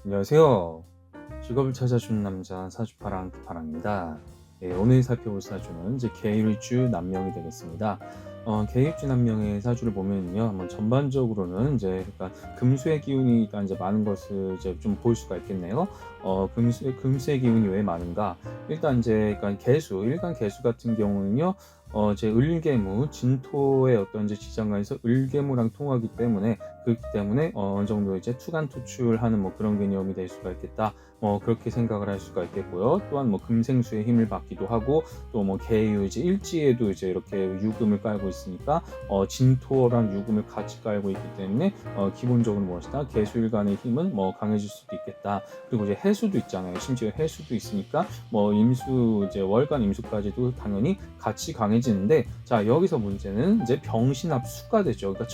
안녕하세요. 직업을 찾아주는 남자 사주파랑 파랑입니다. 오늘 살펴볼 사주는 이제 계일주 남명이 되겠습니다. 계일주 남명의 사주를 보면요, 한번 전반적으로는 이제 그러니까 금수의 기운이 일단 이제 많은 것을 이제 좀 볼 수가 있겠네요. 금수의 기운이 왜 많은가? 일단 이제 그러니까 일간 개수 같은 경우는요, 이제 을개무, 진토의 어떤 이제 지장간에서 을개무랑 통하기 때문에 그렇기 때문에 어느 정도 이제 투간 투출하는 뭐 그런 개념이 될 수가 있겠다. 그렇게 생각을 할 수가 있겠고요. 또한 뭐 금생수의 힘을 받기도 하고 또 뭐 개유 이제 일지에도 이제 이렇게 유금을 깔고 있으니까 진토랑 유금을 같이 깔고 있기 때문에 기본적으로 무엇이다 개수일간의 힘은 뭐 강해질 수도 있겠다. 그리고 이제 해수도 있잖아요. 심지어 해수도 있으니까 뭐 임수 이제 월간 임수까지도 당연히 같이 강해지는데 자 여기서 문제는 이제 병신합 수가 되죠. 그러니까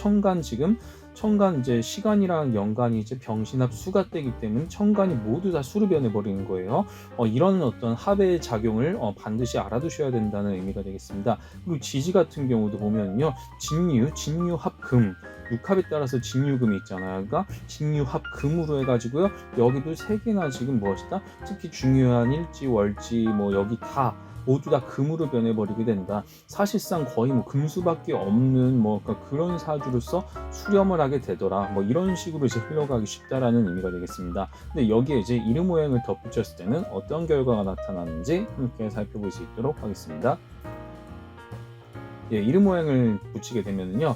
천간 이제 시간이랑 연간이 이제 병신합 수가 되기 때문에 천간이 모두 다 수로 변해 버리는 거예요. 이런 어떤 합의 작용을 반드시 알아두셔야 된다는 의미가 되겠습니다. 그리고 지지 같은 경우도 보면요, 진유합금 육합에 따라서 진유금이 있잖아요. 그러니까 진유합금으로 해가지고요. 여기도 세 개나 지금 무엇이다? 특히 중요한 일지, 월지 뭐 여기 다 모두 다 금으로 변해버리게 된다. 사실상 거의 뭐 금수밖에 없는 뭐 그러니까 그런 사주로서 수렴을 하게 되더라. 뭐 이런 식으로 이제 흘러가기 쉽다라는 의미가 되겠습니다. 근데 여기에 이제 이름 모양을 덧붙였을 때는 어떤 결과가 나타나는지 함께 살펴볼 수 있도록 하겠습니다. 이름 모양을 붙이게 되면은요,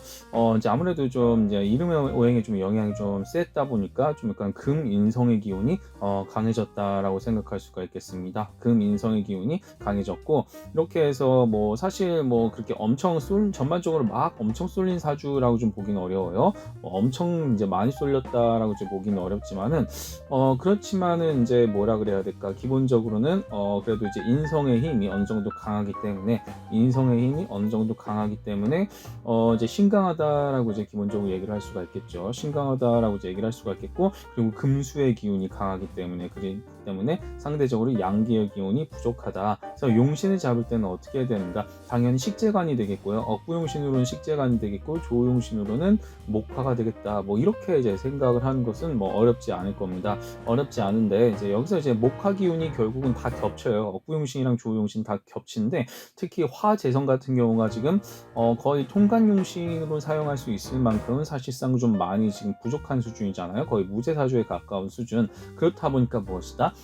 이제 아무래도 좀 이제 이름 모양에 좀 영향이 좀 셌다 보니까 좀 약간 금인성의 기운이 강해졌다라고 생각할 수가 있겠습니다. 금인성의 기운이 강해졌고 이렇게 해서 뭐 사실 뭐 그렇게 전반적으로 막 엄청 쏠린 사주라고 좀 보기는 어려워요. 엄청 이제 많이 쏠렸다라고 좀 보기는 어렵지만은 그렇지만은 이제 뭐라 그래야 될까? 기본적으로는 그래도 이제 인성의 힘이 어느 정도 강하기 때문에 이제 신강하다라고 이제 기본적으로 얘기를 할 수가 있겠죠. 신강하다라고 이제 얘기를 할 수가 있겠고 그리고 금수의 기운이 강하기 때문에 그렇기 때문에 상대적으로 양기의 기운이 부족하다. 그래서 용신을 잡을 때는 어떻게 해야 되는가? 당연히 식재관이 되겠고요. 억부용신으로는 식재관이 되겠고 조용신으로는 목화가 되겠다. 뭐 이렇게 이제 생각을 하는 것은 뭐 어렵지 않을 겁니다. 어렵지 않은데 이제 여기서 이제 목화 기운이 결국은 다 겹쳐요. 억부용신이랑 조용신 다 겹치는데 특히 화재성 같은 경우가 지금 거의 통간용신으로 사용할 수 있을 만큼 사실상 좀 많이 지금 부족한 수준이잖아요. 거의 무제사주에 가까운 수준. 그렇다 보니까 무엇이다?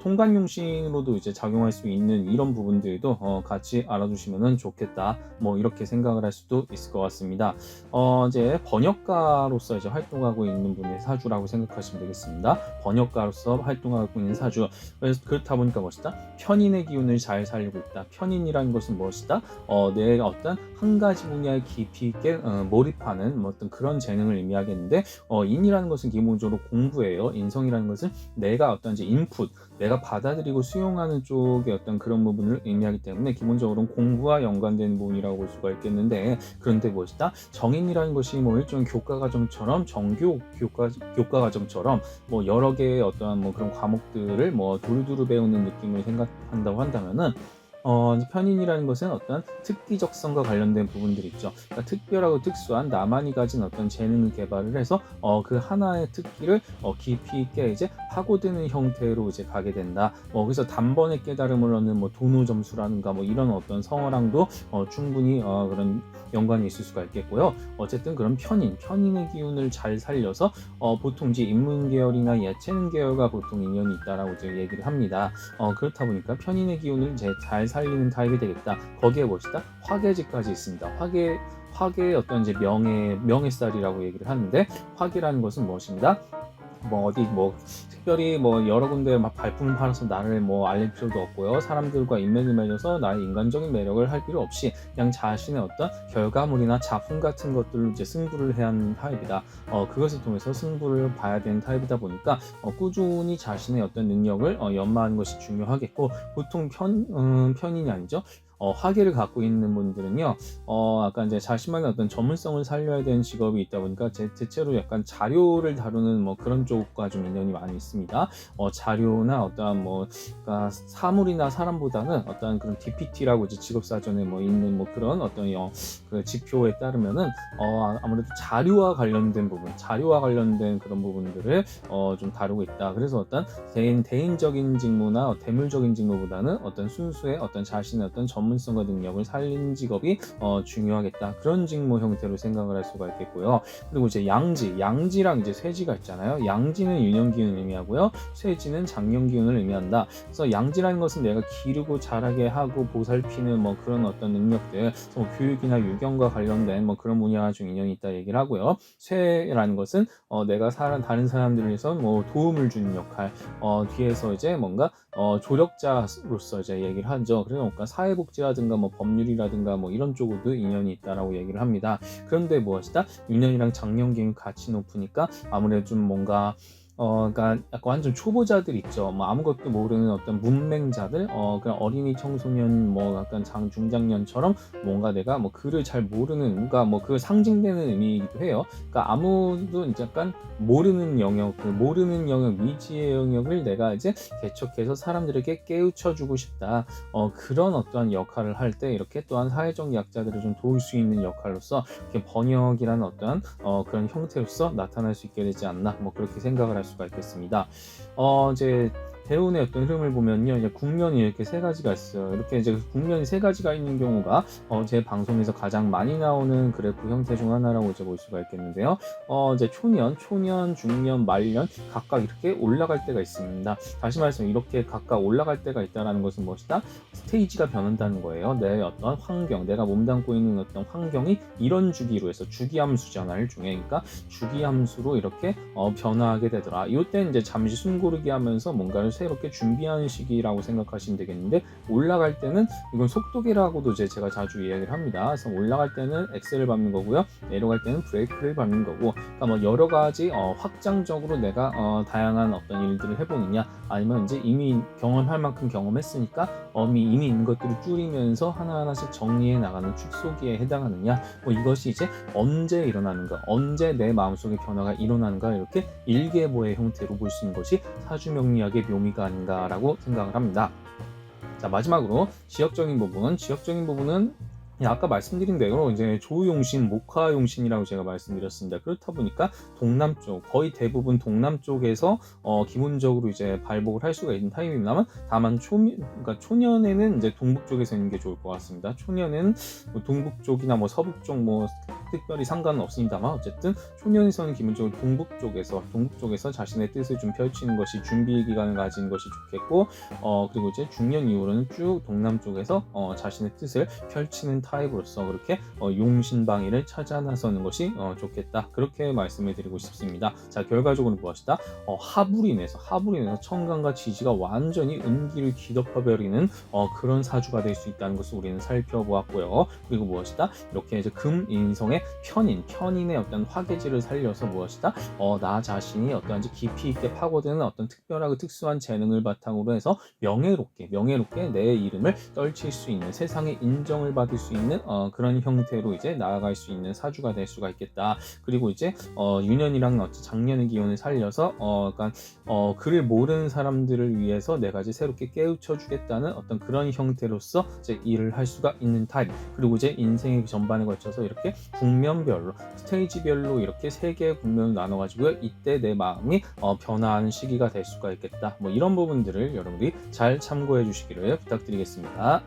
통간용신으로도 이제 작용할 수 있는 이런 부분들도 같이 알아두시면 좋겠다. 뭐 이렇게 생각을 할 수도 있을 것 같습니다. 이제 번역가로서 이제 활동하고 있는 분의 사주라고 생각하시면 되겠습니다. 번역가로서 활동하고 있는 사주. 그래서 그렇다 보니까 무엇이다? 편인의 기운을 잘 살리고 있다. 편인이라는 것은 무엇이다? 내가 어떤 한 가지 분야에 깊이 있게 몰입하는 뭐 어떤 그런 재능을 의미하겠는데 인이라는 것은 기본적으로 공부예요. 인성이라는 것은 내가 어떤 이제 인풋, 내가 받아들이고 수용하는 쪽의 어떤 그런 부분을 의미하기 때문에 기본적으로는 공부와 연관된 부분이라고 볼 수가 있겠는데 그런데 무엇이다? 정인이라는 것이 뭐 일종의 교과과정처럼 정교 교과과정처럼 뭐 여러 개의 어떠한 뭐 그런 과목들을 뭐 두루두루 배우는 느낌을 생각한다고 한다면은 편인이라는 것은 어떤 특기적성과 관련된 부분들이 있죠. 그러니까 특별하고 특수한 나만이 가진 어떤 재능을 개발을 해서 그 하나의 특기를 깊이 있게 이제 파고드는 형태로 이제 가게 된다. 그래서 단번에 깨달음을 얻는 뭐 도노 점수라든가 뭐 이런 어떤 성어랑도 충분히 그런 연관이 있을 수가 있겠고요. 어쨌든 그런 편인의 기운을 잘 살려서 보통 이제 인문 계열이나 예체능 계열과 보통 인연이 있다라고 이제 얘기를 합니다. 그렇다 보니까 편인의 기운을 이제 잘 살리는 타입이 되겠다. 거기에 무엇이다? 화계지까지 있습니다. 화계의 어떤 이제 명예살이라고 얘기를 하는데 화계라는 것은 무엇인가? 특별히 여러 군데 막 발품을 팔아서 나를 알릴 필요도 없고요. 사람들과 인맥을 맺어서 나의 인간적인 매력을 할 필요 없이 그냥 자신의 어떤 결과물이나 작품 같은 것들로 이제 승부를 해야 하는 타입이다. 그것을 통해서 승부를 봐야 되는 타입이다 보니까 꾸준히 자신의 어떤 능력을 연마하는 것이 중요하겠고 보통 편인이 아니죠. 화기를 갖고 있는 분들은요, 약간 이제 자신만의 어떤 전문성을 살려야 되는 직업이 있다 보니까 대체로 약간 자료를 다루는 뭐 그런 쪽과 좀 인연이 많이 있습니다. 자료나 어떠한 그러니까 사물이나 사람보다는 어떤 그런 DPT라고 이제 직업사전에 있는 그런 어떤 그 지표에 따르면은 아무래도 자료와 관련된 그런 부분들을 좀 다루고 있다. 그래서 어떤 대인적인 직무나 대물적인 직무보다는 어떤 순수의 어떤 자신의 어떤 전문성과 능력을 살린 직업이 중요하겠다. 그런 직무 형태로 생각을 할 수가 있겠고요. 그리고 이제 양지랑 이제 쇠지가 있잖아요. 양지는 유년기운을 의미하고요. 쇠지는 장년기운을 의미한다. 그래서 양지라는 것은 내가 기르고 자라게 하고 보살피는 그런 어떤 능력들, 교육이나 유경과 관련된 그런 분야와 좀 인연이 있다 얘기를 하고요. 쇠라는 것은 내가 다른 사람들을 위해서 도움을 주는 역할, 뒤에서 이제 뭔가 조력자로서 이제 얘기를 하죠. 그래서 뭔가 사회복지라든가 법률이라든가 이런 쪽으로도 인연이 있다라고 얘기를 합니다. 그런데 무엇이다? 유년이랑 장년기운이 같이 높으니까 아무래도 좀 뭔가 그러니까 약간 완전 초보자들 있죠. 아무것도 모르는 어떤 문맹자들, 그냥 어린이 청소년, 약간 중장년처럼 뭔가 내가 글을 잘 모르는, 그러니까 그 상징되는 의미이기도 해요. 그러니까 아무도 이제 약간 모르는 영역, 미지의 영역을 내가 이제 개척해서 사람들에게 깨우쳐주고 싶다. 그런 어떠한 역할을 할 때 이렇게 또한 사회적 약자들을 좀 도울 수 있는 역할로서 이렇게 번역이라는 어떠한 그런 형태로서 나타날 수 있게 되지 않나, 그렇게 생각을 할 수가 있겠습니다. 이제 대운의 어떤 흐름을 보면요, 이제 국면이 이렇게 세 가지가 있어요. 이렇게 이제 국면이 세 가지가 있는 경우가 제 방송에서 가장 많이 나오는 그래프 형태 중 하나라고 이제 볼 수가 있겠는데요. 이제 초년, 중년, 말년 각각 이렇게 올라갈 때가 있습니다. 다시 말해서 이렇게 각각 올라갈 때가 있다라는 것은 무엇이다? 스테이지가 변한다는 거예요. 내 어떤 환경, 내가 몸담고 있는 어떤 환경이 이런 주기로 해서 주기함수잖아요. 일종의, 그러니까 주기함수로 이렇게 변화하게 되더라. 이때 이제 잠시 숨고르기 하면서 뭔가를 새롭게 준비하는 시기라고 생각하시면 되겠는데, 올라갈 때는 이건 속도계라고도 제가 자주 이야기를 합니다. 그래서 올라갈 때는 엑셀을 밟는 거고요, 내려갈 때는 브레이크를 밟는 거고, 그러니까 여러 가지 확장적으로 내가 다양한 어떤 일들을 해보느냐, 아니면 이제 이미 경험할 만큼 경험했으니까 이미 있는 것들을 줄이면서 하나하나씩 정리해 나가는 축소기에 해당하느냐, 이것이 이제 언제 일어나는가, 언제 내 마음속에 변화가 일어나는가, 이렇게 일계보의 형태로 볼 수 있는 것이 사주명리학의 묘미가 아닌가라고 생각을 합니다. 자, 마지막으로 지역적인 부분은 아까 말씀드린 대로 이제 조용신, 목화용신이라고 제가 말씀드렸습니다. 그렇다 보니까 동남쪽, 거의 대부분 동남쪽에서 기본적으로 이제 발복을 할 수가 있는 타입입니다만, 다만 그러니까 초년에는 이제 동북쪽에서 있는 게 좋을 것 같습니다. 초년에는 동북쪽이나 서북쪽 특별히 상관은 없습니다만, 어쨌든 초년에서는 기본적으로 동북쪽에서 자신의 뜻을 좀 펼치는 것이, 준비 기간을 가지는 것이 좋겠고, 그리고 이제 중년 이후로는 쭉 동남쪽에서 자신의 뜻을 펼치는 타입으로서 그렇게 용신방위를 찾아 나서는 것이 좋겠다, 그렇게 말씀을 드리고 싶습니다. 자, 결과적으로 무엇이다? 합으로 인해서 천간과 지지가 완전히 음기를 뒤덮어버리는 그런 사주가 될 수 있다는 것을 우리는 살펴보았고요. 그리고 무엇이다? 이렇게 이제 금인성의 편인의 어떤 화계지를 살려서 무엇이다? 나 자신이 어떠한지 깊이 있게 파고드는 어떤 특별하고 특수한 재능을 바탕으로 해서 명예롭게 내 이름을 떨칠 수 있는, 세상에 인정을 받을 수 있는 그런 형태로 이제 나아갈 수 있는 사주가 될 수가 있겠다. 그리고 이제 유년이랑 장년의 기운을 살려서 약간 글을 모르는 사람들을 위해서 내가 이제 새롭게 깨우쳐 주겠다는 어떤 그런 형태로서 이제 일을 할 수가 있는 타입. 그리고 이제 인생의 전반에 걸쳐서 이렇게 국면별로, 스테이지별로 이렇게 세 개의 국면을 나눠가지고요, 이때 내 마음이 변화하는 시기가 될 수가 있겠다. 이런 부분들을 여러분들이 잘 참고해 주시기를 부탁드리겠습니다.